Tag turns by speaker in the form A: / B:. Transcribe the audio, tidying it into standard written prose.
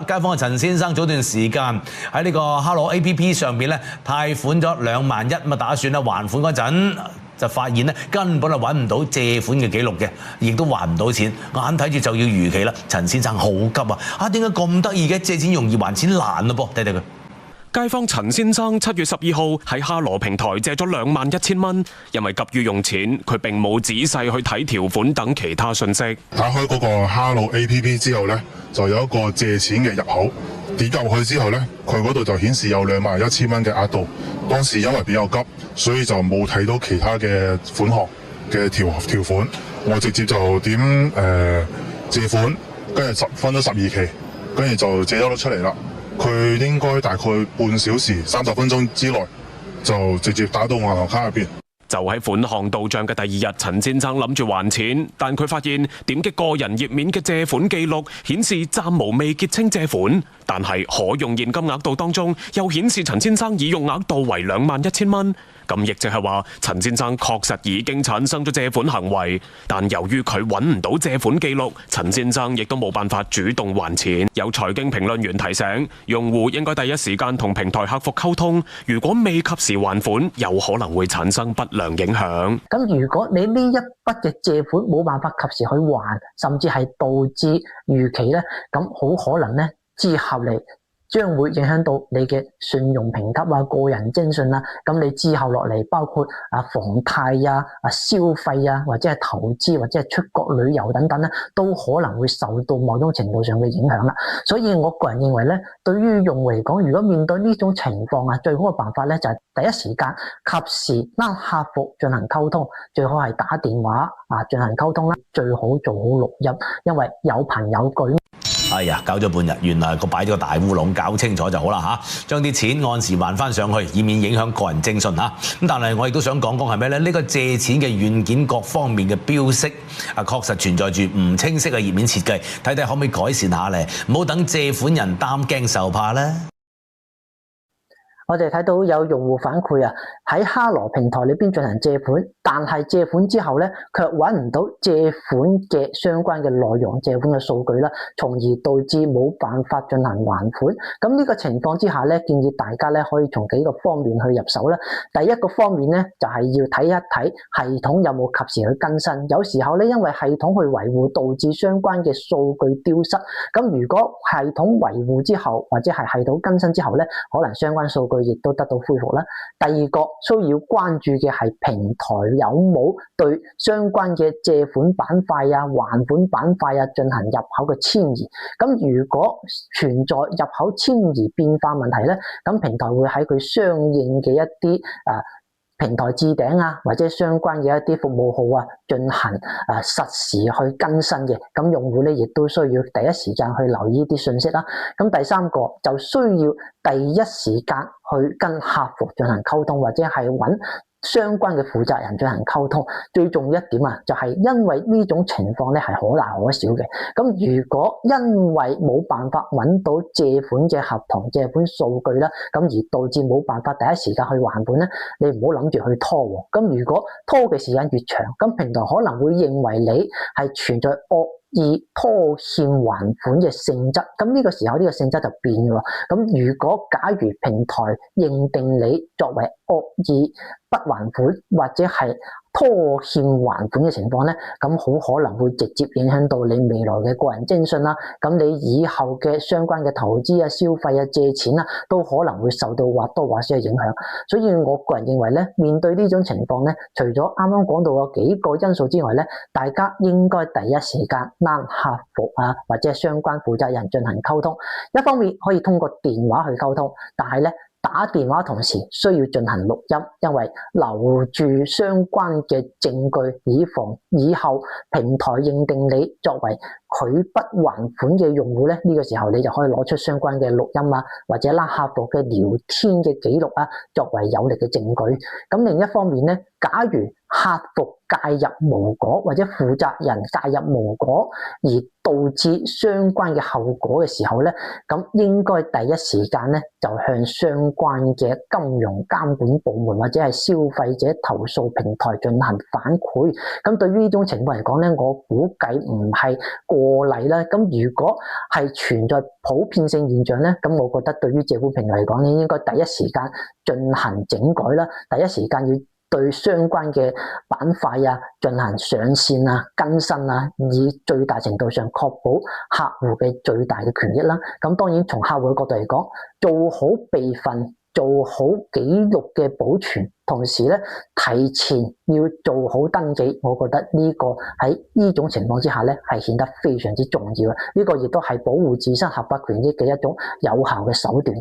A: 街坊嘅陳先生早段時間喺呢個哈羅 APP 上邊咧貸款咗2萬1，咁啊打算咧還款嗰陣就發現咧根本係揾唔到借款嘅記錄嘅，亦都還唔到錢，眼睇住就要逾期啦。陳先生好急啊！點解咁得意嘅？借錢容易還錢難咯噃，睇睇佢。
B: 街坊陳先生7月12號喺哈羅平台借咗2萬1000蚊，因為急於用錢，佢並冇仔細去睇條款等其他信息。
C: 打開嗰個哈羅 APP 之後呢，就有一個借錢嘅入口，點入去之後呢，佢嗰度就顯示有2萬1000蚊嘅額度。當時因為比較急，所以就冇睇到其他嘅款項嘅條款，我直接就點借款，跟住分咗12期，跟住就借咗出嚟啦。佢應該大概半小時30分鐘之內就直接打到銀行卡入邊。
B: 就喺款項到帳嘅第2日，陳先生諗住還錢，但佢發現點擊個人頁面嘅借款記錄顯示暫無未結清借款，但係可用現金額度當中又顯示陳先生已用額度為2萬1000蚊。咁亦即係話，陳先生確實已經產生咗借款行為，但由於佢揾唔到借款記錄，陳先生亦都冇辦法主動還錢。有財經評論員提醒，用戶應該第一時間同平台客服溝通，如果未及時還款，有可能會產生不良影響。
D: 咁如果你呢一筆嘅借款冇辦法及時去還，甚至係導致逾期咧，咁好可能咧之後嚟將會影響到你嘅信用評級啊、個人徵信啊，咁你之後落嚟包括房貸啊、消費啊，或者係投資或者係出國旅遊等等咧，都可能會受到某種程度上嘅影響啦。所以我個人認為咧，對於用戶嚟講，如果面對呢種情況啊，最好嘅辦法咧就係第一時間及時拉客服進行溝通，最好係打電話進行溝通啦，最好做好錄音，因為有憑有據。
A: 哎呀，搞咗半日，原來個擺咗個大烏龍，搞清楚就好啦嚇，將啲錢按時還翻上去，以免影響個人徵信嚇。咁但係我亦都想講講係咩呢？呢個借錢嘅軟件各方面嘅標識確實存在住唔清晰嘅頁面設計，睇睇可唔可以改善下咧？唔好等借款人擔驚受怕啦。
D: 我哋睇到有用戶反饋喺哈羅平台裏邊進行借款，但係借款之後咧，卻揾唔到借款嘅相關嘅內容、借款嘅數據啦，從而導致冇辦法進行還款。咁呢個情況之下咧，建議大家咧可以從幾個方面去入手啦。第一個方面咧，就係要睇一睇系統有冇及時去更新。有時候咧，因為系統去維護，導致相關嘅數據丟失。咁如果系統維護之後，或者係系統更新之後咧，可能相關數據亦都得到恢復啦。第二個需要關注嘅係平台有冇對相關嘅借款板塊還款板塊進行入口嘅遷移。咁如果存在入口遷移變化問題咧，咁平台會喺佢相應嘅一啲平台置頂或者相關嘅一啲服務號進行實時去更新嘅，咁用戶咧亦都需要第一時間去留意啲信息啦。咁第三個就需要第一時間去跟客服進行溝通，或者係揾相關嘅負責人進行溝通。最重要一點就係因為呢種情況咧係可大可小嘅。咁如果因為冇辦法揾到借款嘅合同、借款數據啦，咁而導致冇辦法第一時間去還款咧，你唔好諗住去拖喎。咁如果拖嘅時間越長，咁平台可能會認為你係存在惡意拖欠還款嘅性質，咁呢個時候呢個性質就變咗。咁如果假如平台認定你作為惡意不還款或者係拖欠還款嘅情況咧，咁好可能會直接影響到你未來嘅個人徵信啦。咁你以後嘅相關嘅投資消費借錢都可能會受到或多或少嘅影響。所以我個人認為咧，面對呢種情況咧，除咗啱啱講到嘅幾個因素之外咧，大家應該第一時間拉客服或者相關負責人進行溝通。一方面可以通過電話去溝通，但係咧，打電話同時需要進行錄音，因為留住相關嘅證據，以防以後平台認定你作為佢不還款嘅用戶咧，呢個時候你就可以攞出相關嘅錄音或者拉客服嘅聊天嘅記錄作為有力嘅證據。咁另一方面咧，假如客服介入無果，或者負責人介入無果，而導致相關嘅後果嘅時候咧，咁應該第一時間咧就向相關嘅金融監管部門或者係消費者投訴平台進行反饋。咁對於呢種情況嚟講咧，我估計唔係個例啦。咁如果係存在普遍性現象咧，咁我覺得對於借款平台嚟講咧，應該第一時間進行整改啦，第一時間要對相關嘅板塊啊進行上線啊、更新啊，以最大程度上確保客戶嘅最大嘅權益啦。咁當然從客戶嘅角度嚟講，做好備份、做好記錄嘅保存，同時咧提前要做好登記，我覺得呢個喺呢種情況之下咧係顯得非常之重要嘅。呢個亦都係保護自身合法權益嘅一種有效嘅手段。